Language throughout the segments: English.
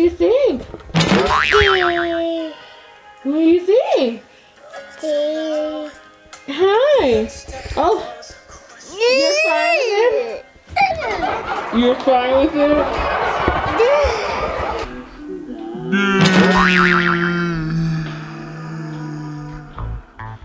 you think? What do you think? Hi. Oh, you're fine with it? You're fine with it?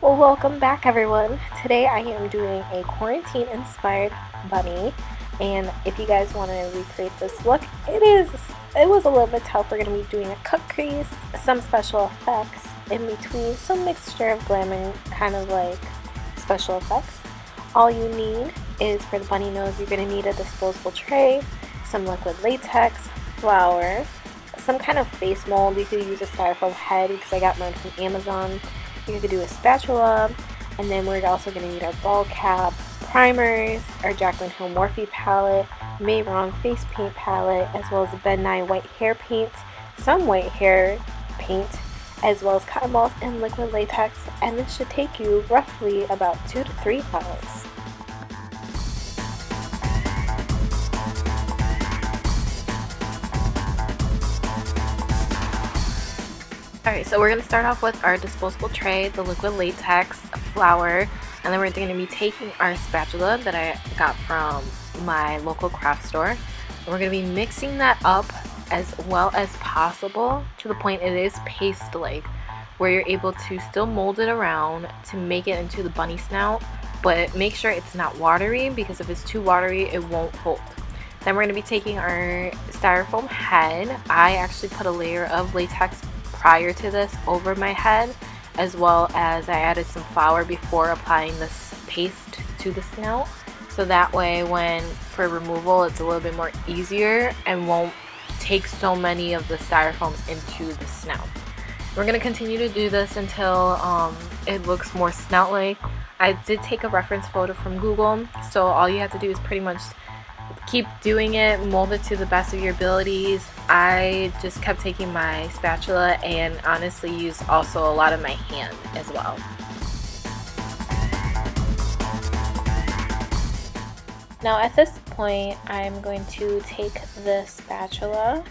Well, welcome back everyone. Today I am doing a quarantine inspired bunny, and if you guys want to recreate this look, it was a little bit tough. We're going to be doing a cut crease, some special effects in between, some mixture of glam and kind of like special effects. All you need is, for the bunny nose, you're going to need a disposable tray, some liquid latex, flour, some kind of face mold. You could use a styrofoam head because I got mine from Amazon. You could do a spatula, and then we're also going to need our ball cap, primers, our Jaclyn Hill Morphe palette, Mehron face paint palette, as well as the Ben Nye white hair paint, some white hair paint, as well as cotton balls and liquid latex, and this should take you roughly about 2 to 3 hours. Alright, so we're going to start off with our disposable tray, the liquid latex, flour, and then we're going to be taking our spatula that I got from my local craft store, and we're going to be mixing that up as well as possible to the point it is paste-like, where you're able to still mold it around to make it into the bunny snout, but make sure it's not watery, because if it's too watery it won't hold. Then we're going to be taking our styrofoam head. I actually put a layer of latex prior to this over my head, as well as I added some flour before applying this paste to the snout, so that way when for removal it's a little bit more easier and won't take so many of the styrofoams into the snout. We're going to continue to do this until it looks more snout-like. I did take a reference photo from Google, so all you have to do is pretty much keep doing it, mold it to the best of your abilities. I just kept taking my spatula and honestly used also a lot of my hand as well. Now at this point, I'm going to take the spatula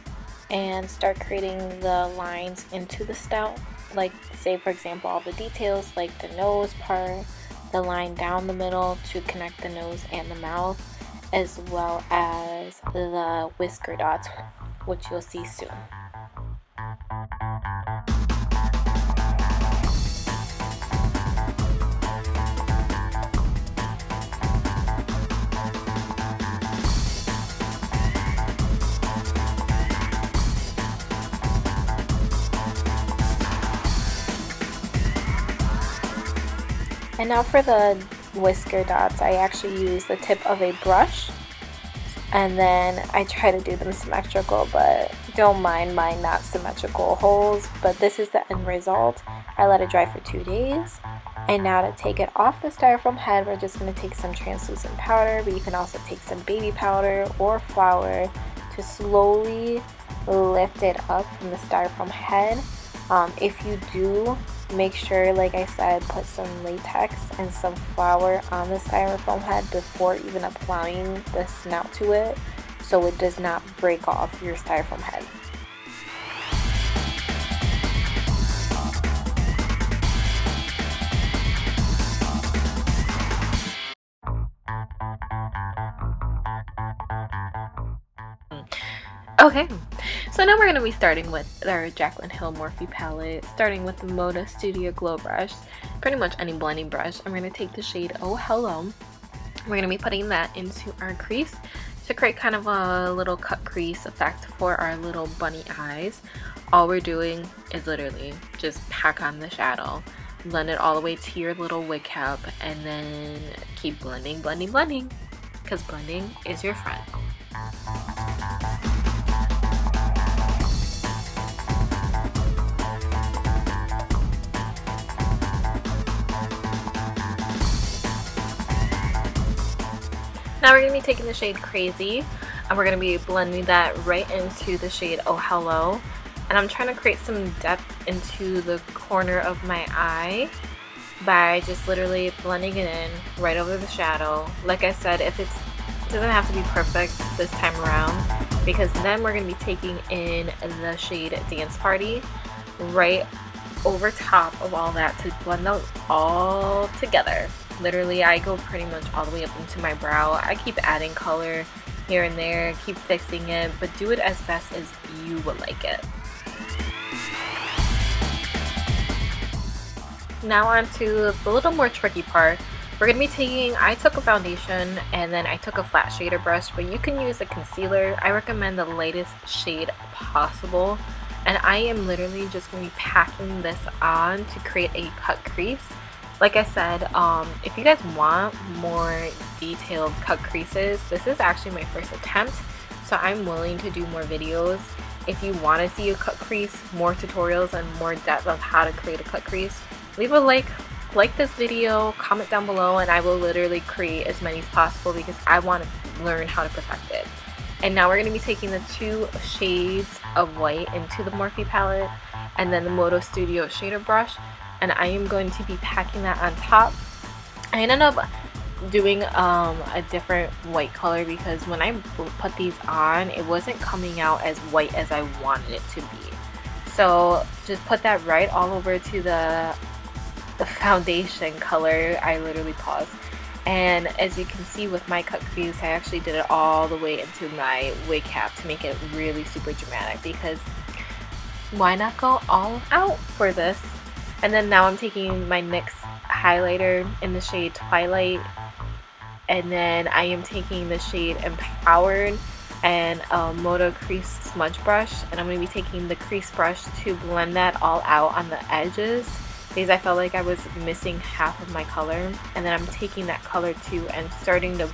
and start creating the lines into the snout. Like, say for example, all the details like the nose part, the line down the middle to connect the nose and the mouth, as well as the whisker dots, which you'll see soon. And now for the whisker dots, I actually use the tip of a brush, and then I try to do them symmetrical, but don't mind my not symmetrical holes. But this is the end result. I let it dry for 2 days, and now to take it off the styrofoam head, we're just going to take some translucent powder, but you can also take some baby powder or flour to slowly lift it up from the styrofoam head. If you do, make sure, like I said, put some latex and some flour on the styrofoam head before even applying the snout to it, so it does not break off your styrofoam head. Okay, so now we're going to be starting with our Jaclyn Hill Morphe palette, starting with the Moda Studio Glow brush, pretty much any blending brush. I'm going to take the shade Oh Hello. We're going to be putting that into our crease to create kind of a little cut crease effect for our little bunny eyes. All we're doing is literally just pack on the shadow, blend it all the way to your little wig cap, and then keep blending, blending, blending, because blending is your friend. Now we're going to be taking the shade Crazy, and we're going to be blending that right into the shade Oh Hello. And I'm trying to create some depth into the corner of my eye by just literally blending it in right over the shadow. Like I said, it doesn't have to be perfect this time around. because then we're going to be taking in the shade Dance Party right over top of all that to blend those all together. Literally, I go pretty much all the way up into my brow. I keep adding color here and there, keep fixing it, but do it as best as you would like it. Now on to the little more tricky part. We're going to be taking, I took a foundation and then I took a flat shader brush, but you can use a concealer. I recommend the lightest shade possible. And I am literally just going to be packing this on to create a cut crease. Like I said, if you guys want more detailed cut creases, this is actually my first attempt. So I'm willing to do more videos. If you want to see a cut crease, more tutorials, and more depth of how to create a cut crease, leave a like this video, comment down below, and I will literally create as many as possible because I want to learn how to perfect it. And now we're going to be taking the 2 shades of white into the Morphe palette and then the Moto Studio shader brush, and I am going to be packing that on top. I ended up doing a different white color because when I put these on, it wasn't coming out as white as I wanted it to be. So just put that right all over to the foundation color. I literally paused. And as you can see with my cut crease, I actually did it all the way into my wig cap to make it really super dramatic because why not go all out for this? And then now I'm taking my NYX highlighter in the shade Twilight, and then I am taking the shade Empowered and a Moto Crease smudge brush, and I'm going to be taking the crease brush to blend that all out on the edges because I felt like I was missing half of my color. And then I'm taking that color too and starting to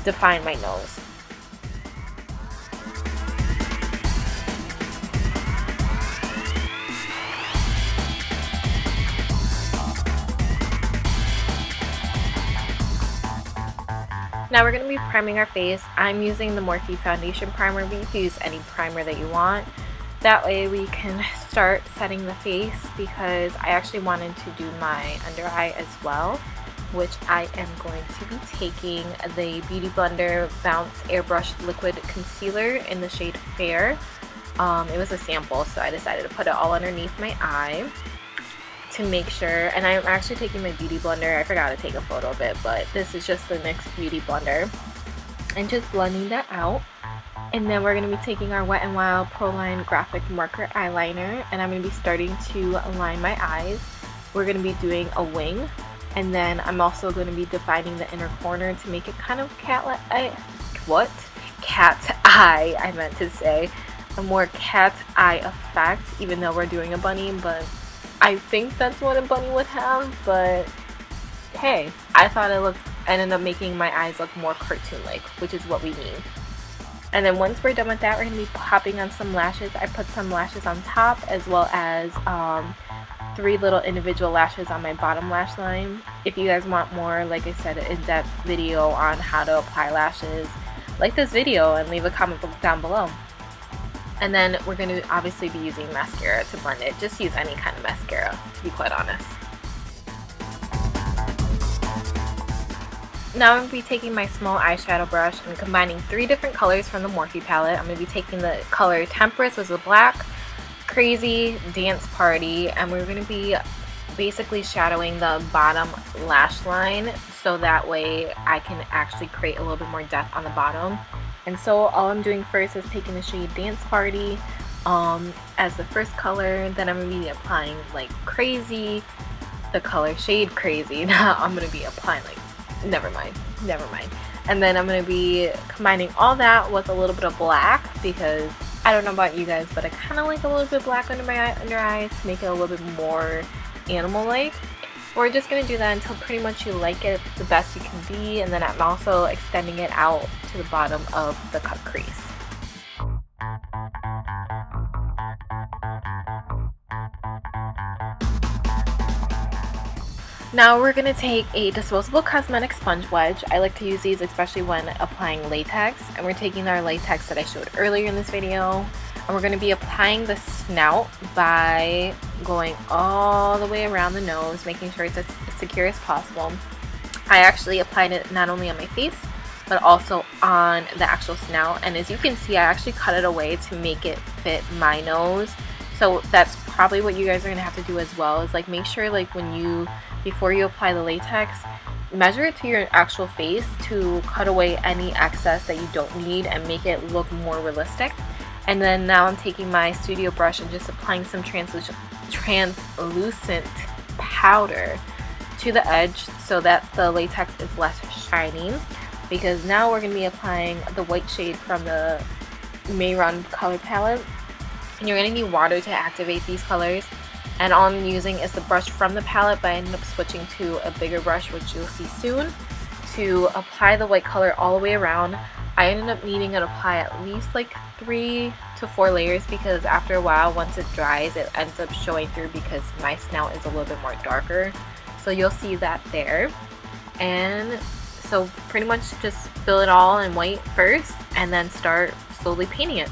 define my nose. Now we're going to be priming our face. I'm using the Morphe foundation primer, but you can use any primer that you want. That way we can start setting the face because I actually wanted to do my under eye as well, which I am going to be taking the Beauty Blender Bounce Airbrush Liquid Concealer in the shade Fair. It was a sample, so I decided to put it all underneath my eye to make sure. And I'm actually taking my Beauty Blender. I forgot to take a photo of it, but this is just the NYX Beauty Blender. And just blending that out. And then we're going to be taking our Wet n Wild Pro Line Graphic Marker Eyeliner, and I'm going to be starting to line my eyes. We're going to be doing a wing, and then I'm also going to be defining the inner corner to make it kind of cat eye, I meant to say. A more cat eye effect, even though we're doing a bunny, but I think that's what a bunny would have, but hey, I thought I ended up making my eyes look more cartoon-like, which is what we need. And then once we're done with that, we're going to be popping on some lashes. I put some lashes on top as well as 3 little individual lashes on my bottom lash line. If you guys want more, like I said, an in-depth video on how to apply lashes, like this video and leave a comment down below. And then we're going to obviously be using mascara to blend it. Just use any kind of mascara, to be quite honest. Now I'm going to be taking my small eyeshadow brush and combining 3 different colors from the Morphe palette. I'm going to be taking the color Temperance, which is black, Crazy, Dance Party, and we're going to be basically shadowing the bottom lash line so that way I can actually create a little bit more depth on the bottom. And so all I'm doing first is taking the shade Dance Party as the first color. Then I'm going to be applying like Crazy, the color shade Crazy. Now I'm going to be applying like never mind. And then I'm going to be combining all that with a little bit of black because I don't know about you guys, but I kind of like a little bit of black under my under eyes to make it a little bit more animal-like. We're just going to do that until pretty much you like it the best you can be, and then I'm also extending it out to the bottom of the cut crease. Now we're going to take a disposable cosmetic sponge wedge. I like to use these especially when applying latex. And we're taking our latex that I showed earlier in this video. And we're going to be applying the snout by going all the way around the nose, making sure it's as secure as possible. I actually applied it not only on my face, but also on the actual snout. And as you can see, I actually cut it away to make it fit my nose. So that's probably what you guys are gonna have to do as well, is like make sure like before you apply the latex, measure it to your actual face to cut away any excess that you don't need and make it look more realistic. And then now I'm taking my studio brush and just applying some translucent powder to the edge so that the latex is less shiny, because now we're going to be applying the white shade from the Mehron color palette, and you're going to need water to activate these colors. And all I'm using is the brush from the palette, but I ended up switching to a bigger brush, which you'll see soon, to apply the white color all the way around. I ended up needing to apply at least like 3 to 4 layers, because after a while, once it dries, it ends up showing through because my snout is a little bit more darker. So you'll see that there. And so pretty much just fill it all in white first and then start slowly painting it.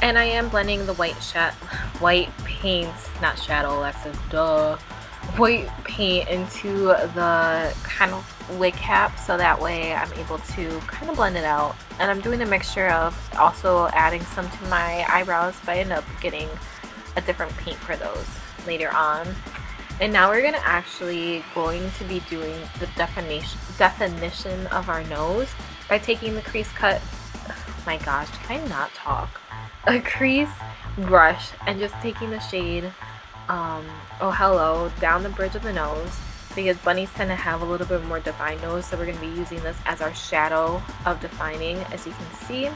And I am blending the white paints, not shadow, Alexis, duh. White paint into the kind of wig cap, so that way I'm able to kind of blend it out. And I'm doing a mixture of also adding some to my eyebrows, but I end up getting a different paint for those later on. And now we're going to be doing the definition of our nose by taking the crease cut. Oh my gosh, can I not talk? A crease brush and just taking the shade Oh Hello down the bridge of the nose, because bunnies tend to have a little bit more defined nose, so we're going to be using this as our shadow of defining, as you can see. And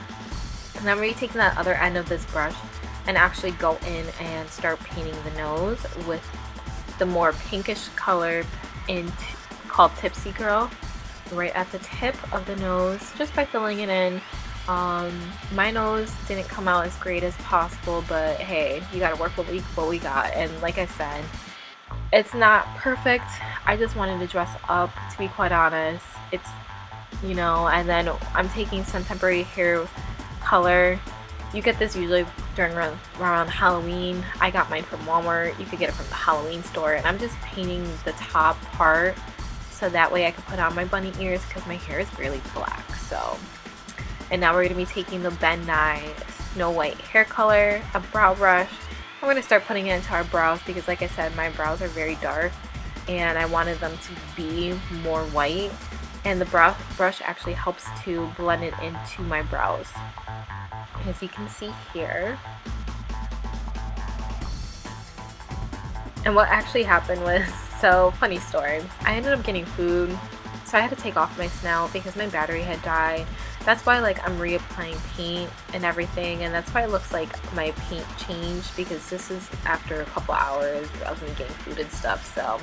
then I'm going to be taking that other end of this brush and actually go in and start painting the nose with the more pinkish color called Tipsy Girl right at the tip of the nose, just by filling it in. My nose didn't come out as great as possible, but hey, you gotta work with what we got. And like I said, it's not perfect. I just wanted to dress up, to be quite honest. It's, you know, and then I'm taking some temporary hair color. You get this usually around Halloween. I got mine from Walmart. You could get it from the Halloween store. And I'm just painting the top part so that way I can put on my bunny ears, because my hair is really black. So, and now we're going to be taking the Ben Nye Snow White hair color, a brow brush. I'm going to start putting it into our brows, because like I said, my brows are very dark and I wanted them to be more white. And the brow brush actually helps to blend it into my brows, as you can see here. And what actually happened was, so funny story, I ended up getting food, so I had to take off my snout because my battery had died. That's why like I'm reapplying paint and everything, and that's why it looks like my paint changed, because this is after a couple hours of me getting food and stuff, so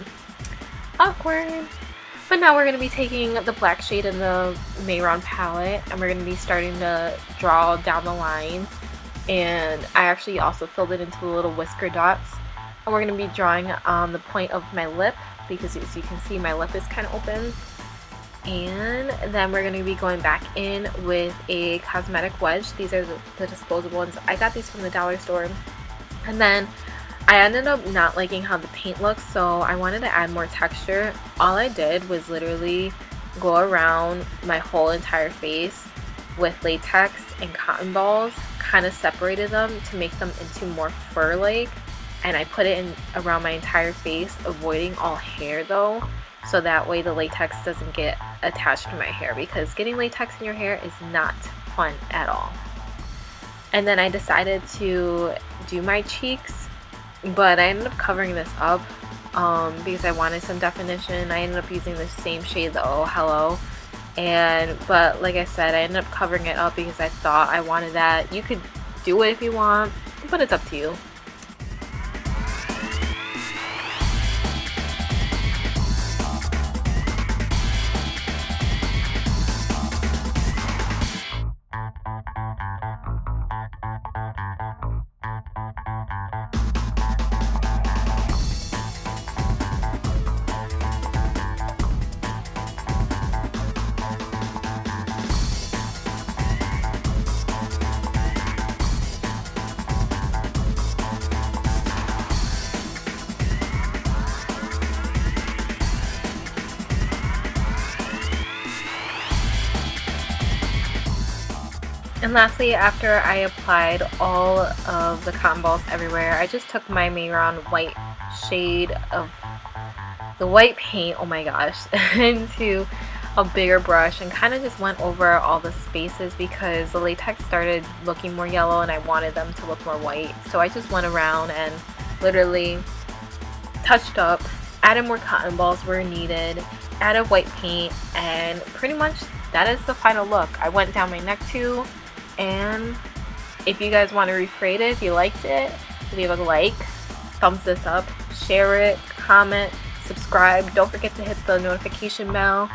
awkward. But now we're going to be taking the black shade in the Mehron palette, and we're going to be starting to draw down the line. And I actually also filled it into the little whisker dots. And we're going to be drawing on the point of my lip, because as you can see, my lip is kind of open. And then we're going to be going back in with a cosmetic wedge. These are the disposable ones. I got these from the dollar store. And then I ended up not liking how the paint looks, so I wanted to add more texture. All I did was literally go around my whole entire face with latex and cotton balls, kind of separated them to make them into more fur-like, and I put it in around my entire face, avoiding all hair though, so that way the latex doesn't get attached to my hair, because getting latex in your hair is not fun at all. And then I decided to do my cheeks, but I ended up covering this up because I wanted some definition. I ended up using the same shade, the Oh Hello. But like I said, I ended up covering it up because I thought I wanted that. You could do it if you want, but it's up to you. And lastly, after I applied all of the cotton balls everywhere, I just took my Mehron white shade of the white paint, oh my gosh, into a bigger brush and kind of just went over all the spaces because the latex started looking more yellow and I wanted them to look more white. So I just went around and literally touched up, added more cotton balls where needed, added white paint, and pretty much that is the final look. I went down my neck too. And if you guys want to recreate it, if you liked it, leave a like, thumbs this up, share it, comment, subscribe. Don't forget to hit the notification bell.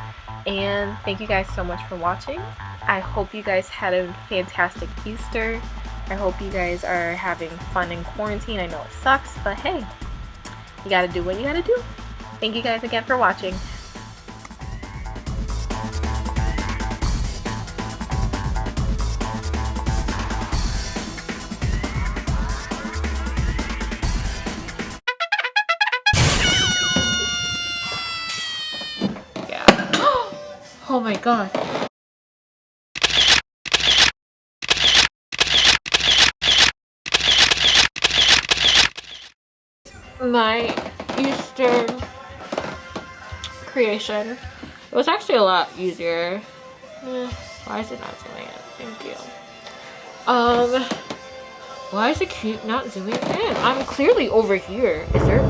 And thank you guys so much for watching. I hope you guys had a fantastic Easter. I hope you guys are having fun in quarantine. I know it sucks, but hey, you gotta do what you gotta do. Thank you guys again for watching. Oh my god. My Easter creation. It was actually a lot easier. Why is it not zooming in? Thank you. Why is it not zooming in? I'm clearly over here. Is there